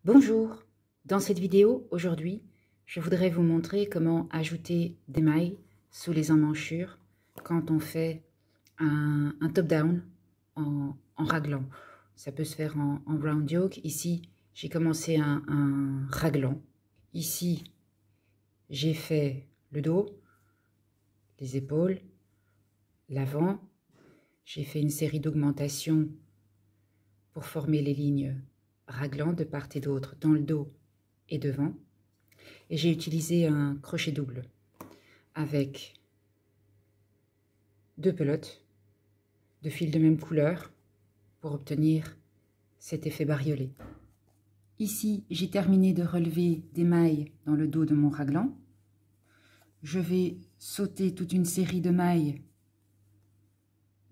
Bonjour, dans cette vidéo aujourd'hui, je voudrais vous montrer comment ajouter des mailles sous les emmanchures quand on fait un top-down en raglan. Ça peut se faire en round yoke. Ici, j'ai commencé un raglan. Ici, j'ai fait le dos, les épaules, l'avant. J'ai fait une série d'augmentations pour former les lignes raglan de part et d'autre dans le dos et devant. Et j'ai utilisé un crochet double avec 2 pelotes de fil de même couleur pour obtenir cet effet bariolé. Ici, j'ai terminé de relever des mailles dans le dos de mon raglan. Je vais sauter toute une série de mailles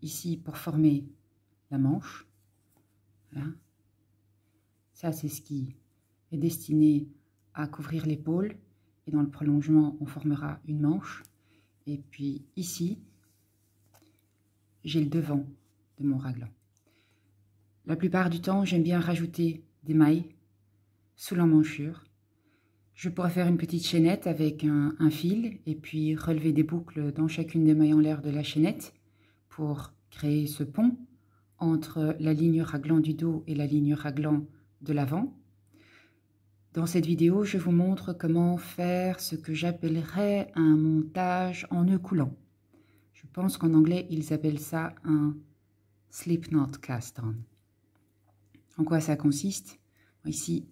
ici pour former la manche. Voilà. Ça, c'est ce qui est destiné à couvrir l'épaule. Et dans le prolongement, on formera une manche. Et puis ici, j'ai le devant de mon raglan. La plupart du temps, j'aime bien rajouter des mailles sous l'emmanchure. Je pourrais faire une petite chaînette avec un fil et puis relever des boucles dans chacune des mailles en l'air de la chaînette pour créer ce pont entre la ligne raglan du dos et la ligne raglan de l'avant. Dans cette vidéo, je vous montre comment faire ce que j'appellerais un montage en nœud coulant. Je pense qu'en anglais, ils appellent ça un slip knot cast on. En quoi ça consiste? Ici,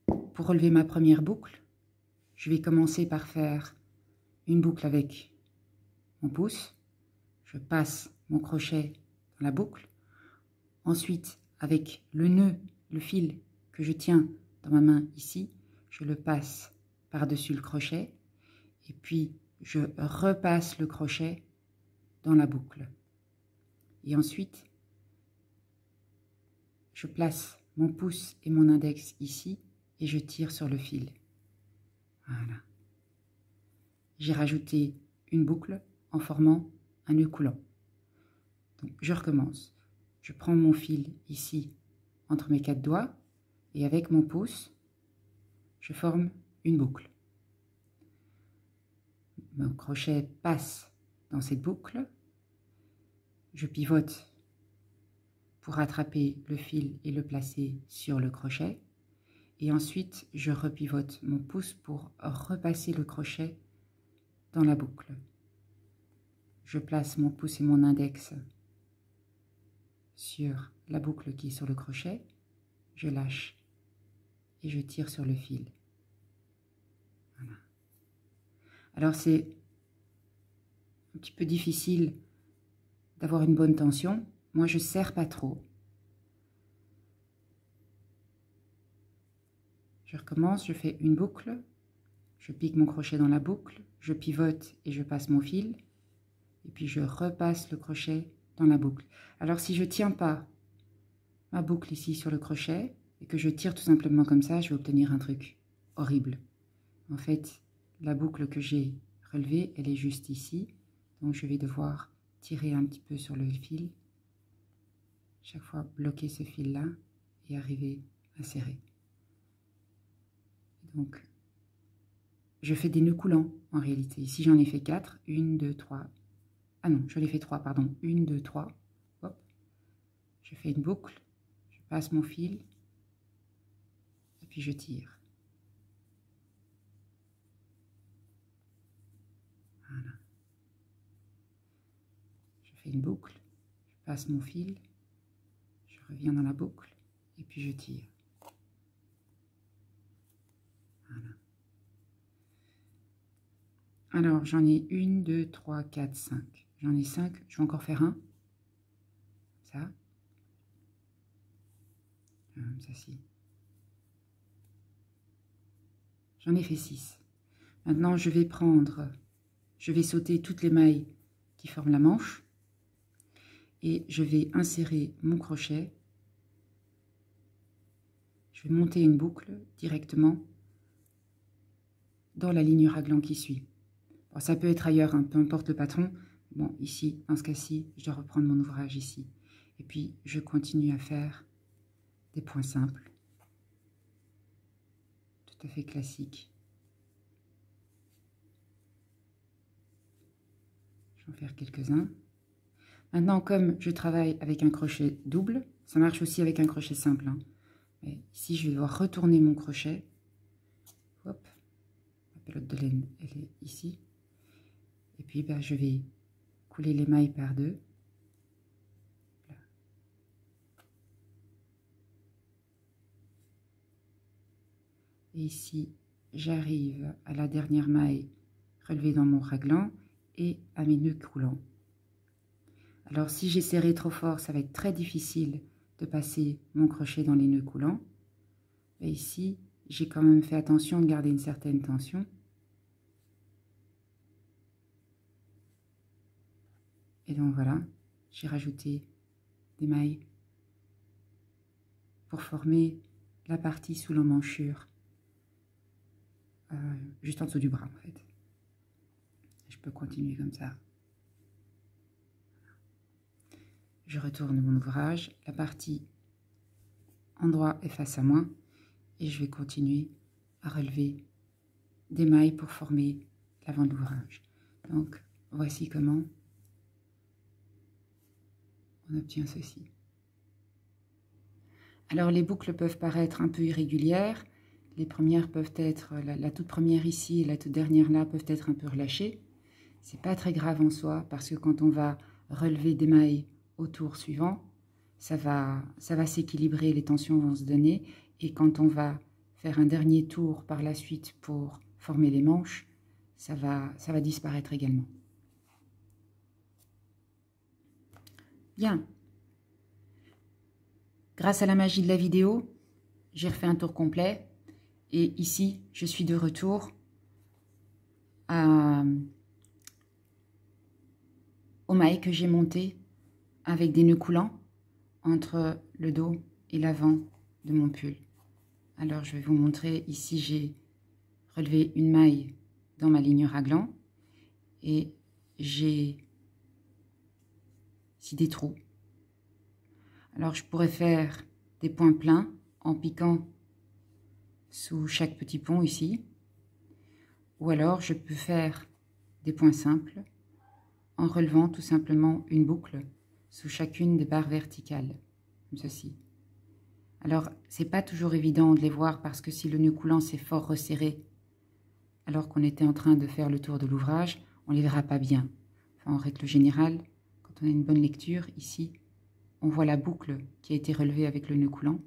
pour relever ma première boucle, je vais commencer par faire une boucle avec mon pouce. Je passe mon crochet dans la boucle. Ensuite, avec le nœud, le fil que je tiens dans ma main ici, je le passe par-dessus le crochet. Et puis, je repasse le crochet dans la boucle. Et ensuite, je place mon pouce et mon index ici et je tire sur le fil. Voilà. J'ai rajouté une boucle en formant un nœud coulant. Donc, je recommence. Je prends mon fil ici entre mes 4 doigts et avec mon pouce, je forme une boucle. Mon crochet passe dans cette boucle. Je pivote pour rattraper le fil et le placer sur le crochet. Et ensuite, je repivote mon pouce pour repasser le crochet dans la boucle. Je place mon pouce et mon index sur la boucle qui est sur le crochet. Je lâche et je tire sur le fil. Voilà. Alors, c'est un petit peu difficile d'avoir une bonne tension. Moi, je ne serre pas trop. Je recommence, je fais une boucle, je pique mon crochet dans la boucle, je pivote et je passe mon fil, et puis je repasse le crochet dans la boucle. Alors si je ne tiens pas ma boucle ici sur le crochet, et que je tire tout simplement comme ça, je vais obtenir un truc horrible. En fait, la boucle que j'ai relevée, elle est juste ici, donc je vais devoir tirer un petit peu sur le fil, chaque fois bloquer ce fil-là, et arriver à serrer. Donc, je fais des nœuds coulants en réalité. Ici, j'en ai fait 4. 1, 2, 3. Ah non, j'en ai fait 3, pardon. 1, 2, 3. Hop. Je fais une boucle. Je passe mon fil. Et puis, je tire. Voilà. Je fais une boucle. Je passe mon fil. Je reviens dans la boucle. Et puis, je tire. Voilà. Alors, j'en ai 1, 2, 3, 4, 5. J'en ai 5. Je vais encore faire un. Ça. Ça, si. J'en ai fait 6. Maintenant, je vais sauter toutes les mailles qui forment la manche. Et je vais insérer mon crochet. Je vais monter une boucle directement dans la ligne raglan qui suit. Bon, ça peut être ailleurs, hein, peu importe le patron. Bon, ici, dans ce cas-ci, je dois reprendre mon ouvrage ici. Et puis, je continue à faire des points simples, tout à fait classiques. Je vais en faire quelques-uns. Maintenant, comme je travaille avec un crochet double, ça marche aussi avec un crochet simple, hein. Mais ici, je vais devoir retourner mon crochet. Hop, la pelote de laine, elle est ici. Et puis, ben, je vais couler les mailles par deux. Voilà. Et ici, j'arrive à la dernière maille relevée dans mon raglan et à mes nœuds coulants. Alors, si j'ai serré trop fort, ça va être très difficile de passer mon crochet dans les nœuds coulants. Et ici, j'ai quand même fait attention de garder une certaine tension. Et donc voilà, j'ai rajouté des mailles pour former la partie sous l'emmanchure, juste en dessous du bras en fait. Je peux continuer comme ça. Je retourne mon ouvrage, la partie endroit est face à moi et je vais continuer à relever des mailles pour former l'avant de l'ouvrage. Donc voici comment on obtient ceci. Alors les boucles peuvent paraître un peu irrégulières. Les premières peuvent être, la toute première ici et la toute dernière là peuvent être un peu relâchées. C'est pas très grave en soi parce que quand on va relever des mailles au tour suivant, ça va s'équilibrer, les tensions vont se donner. Et quand on va faire un dernier tour par la suite pour former les manches, ça va disparaître également. Bien. Grâce à la magie de la vidéo, j'ai refait un tour complet. Et ici, je suis de retour aux mailles que j'ai montées avec des nœuds coulants entre le dos et l'avant de mon pull. Alors, je vais vous montrer. Ici, j'ai relevé une maille dans ma ligne raglan et j'ai ici des trous. Alors, je pourrais faire des points pleins en piquant sous chaque petit pont ici. Ou alors, je peux faire des points simples en relevant tout simplement une boucle sous chacune des barres verticales, comme ceci. Alors, c'est pas toujours évident de les voir parce que si le nœud coulant s'est fort resserré, alors qu'on était en train de faire le tour de l'ouvrage, on les verra pas bien. Enfin, en règle générale, quand on a une bonne lecture, ici, on voit la boucle qui a été relevée avec le nœud coulant.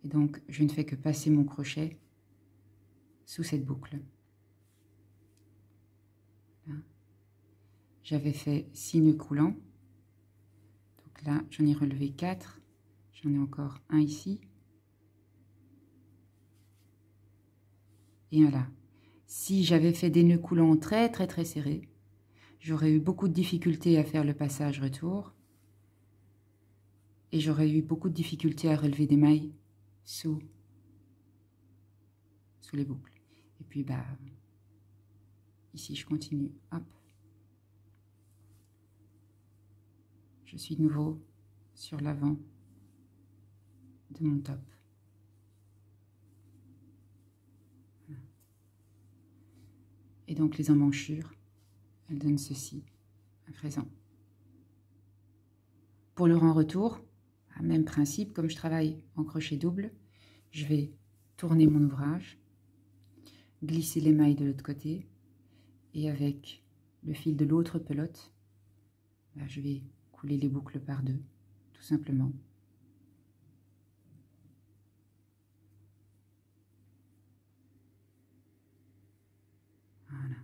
Et donc, je ne fais que passer mon crochet sous cette boucle. J'avais fait 6 nœuds coulants. Donc là, j'en ai relevé 4. J'en ai encore un ici. Et un là. Si j'avais fait des nœuds coulants très serrés, j'aurais eu beaucoup de difficultés à faire le passage retour. Et j'aurais eu beaucoup de difficultés à relever des mailles sous les boucles. Et puis, bah, ici, je continue. Hop. Je suis de nouveau sur l'avant de mon top. Voilà. Et donc, les emmanchures, elles donnent ceci à présent. Pour le rang retour, même principe, comme je travaille en crochet double, je vais tourner mon ouvrage, glisser les mailles de l'autre côté et avec le fil de l'autre pelote, là, je vais couler les boucles par deux, tout simplement. Voilà.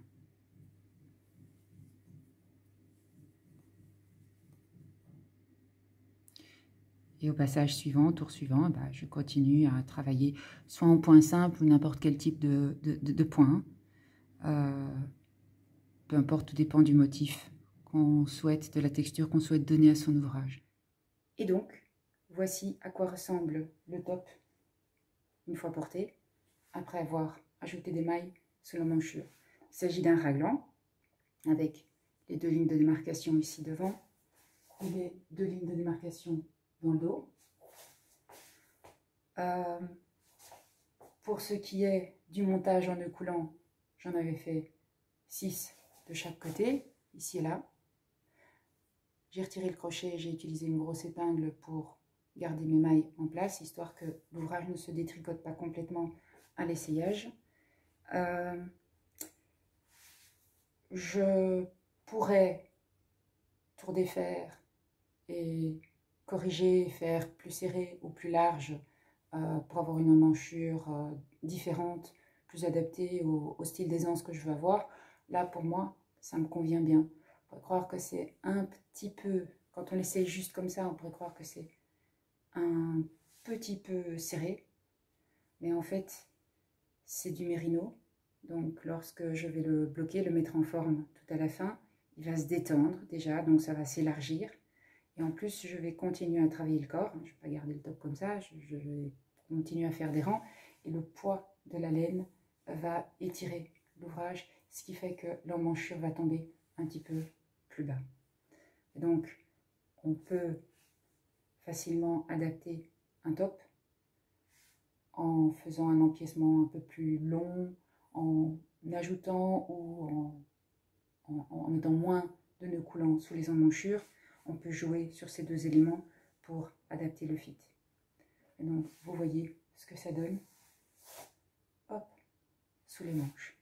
Et au passage suivant, tour suivant, bah, je continue à travailler soit en point simple ou n'importe quel type de point. Peu importe, tout dépend du motif qu'on souhaite, de la texture qu'on souhaite donner à son ouvrage. Et donc, voici à quoi ressemble le top une fois porté, après avoir ajouté des mailles sous l'emmanchure. Il s'agit d'un raglan avec les 2 lignes de démarcation ici devant et les 2 lignes de démarcation dans le dos. Pour ce qui est du montage en nœud coulant, j'en avais fait 6 de chaque côté, ici et là. J'ai retiré le crochet, j'ai utilisé une grosse épingle pour garder mes mailles en place, histoire que l'ouvrage ne se détricote pas complètement à l'essayage. Je pourrais tout défaire et corriger, faire plus serré ou plus large pour avoir une emmanchure différente, plus adaptée au style d'aisance que je veux avoir. Là, pour moi, ça me convient bien. On pourrait croire que c'est un petit peu, quand on essaye juste comme ça, on pourrait croire que c'est un petit peu serré. Mais en fait, c'est du mérino. Donc, lorsque je vais le bloquer, le mettre en forme tout à la fin, il va se détendre déjà, donc ça va s'élargir. Et en plus, je vais continuer à travailler le corps. Je ne vais pas garder le top comme ça, je vais continuer à faire des rangs. Et le poids de la laine va étirer l'ouvrage, ce qui fait que l'emmanchure va tomber un petit peu plus bas. Et donc, on peut facilement adapter un top en faisant un empiècement un peu plus long, en ajoutant ou en mettant moins de nœuds coulants sous les emmanchures. On peut jouer sur ces deux éléments pour adapter le fit. Et donc, vous voyez ce que ça donne. Hop, sous les manches.